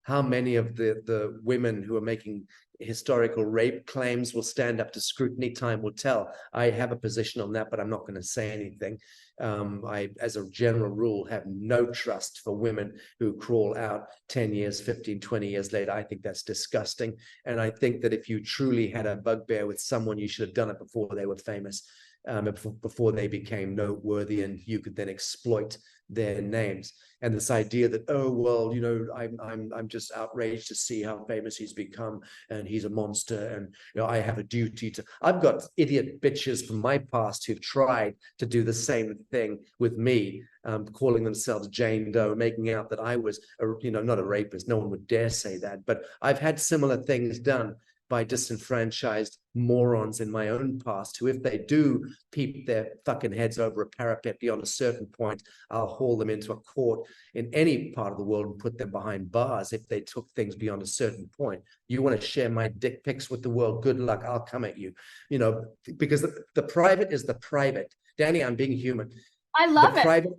how many of the women who are making historical rape claims will stand up to scrutiny? Time will tell. I have a position on that, but I'm not going to say anything. I, as a general rule, have no trust for women who crawl out 10 years, 15, 20 years later. I think that's disgusting. And I think that if you truly had a bugbear with someone, you should have done it before they were famous, before they became noteworthy, and you could then exploit their names. And this idea that, oh well, you know, I'm just outraged to see how famous he's become, and he's a monster, and you know, I have a duty to. I've got idiot bitches from my past who've tried to do the same thing with me, calling themselves Jane Doe, making out that I was, you know, not a rapist. No one would dare say that, but I've had similar things done by disenfranchised morons in my own past, who, if they do peep their fucking heads over a parapet beyond a certain point, I'll haul them into a court in any part of the world and put them behind bars if they took things beyond a certain point. You want to share my dick pics with the world? Good luck. I'll come at you. You know, because the private is the private. Danny, I'm being human. I love it.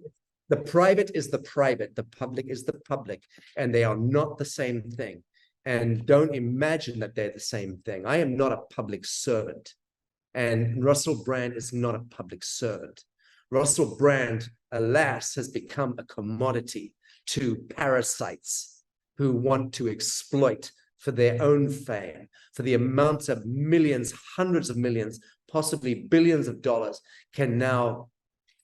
The private is the private. The public is the public. And they are not the same thing. And don't imagine that they're the same thing. I am not a public servant, and Russell Brand is not a public servant. Russell Brand, alas, has become a commodity to parasites who want to exploit for their own fame, for the amount of millions, hundreds of millions, possibly billions of dollars can now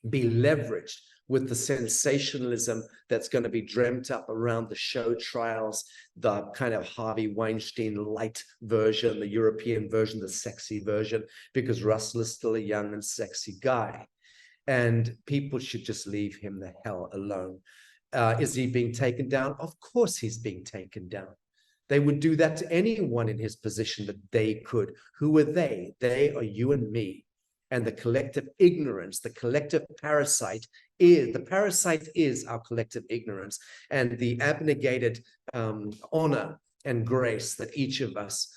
be leveraged with the sensationalism that's going to be dreamt up around the show trials, the kind of Harvey Weinstein light version, the European version, the sexy version, because Russell is still a young and sexy guy. And people should just leave him the hell alone. Is he being taken down? Of course he's being taken down. They would do that to anyone in his position that they could. Who are they? They are you and me. And the collective ignorance, the collective parasite is our collective ignorance, and the abnegated honor and grace that each of us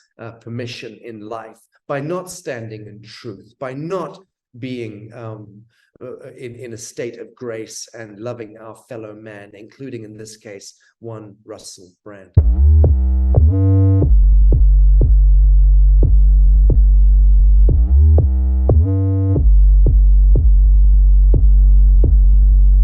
permission in life by not standing in truth, by not being in a state of grace and loving our fellow man, including in this case, one Russell Brand.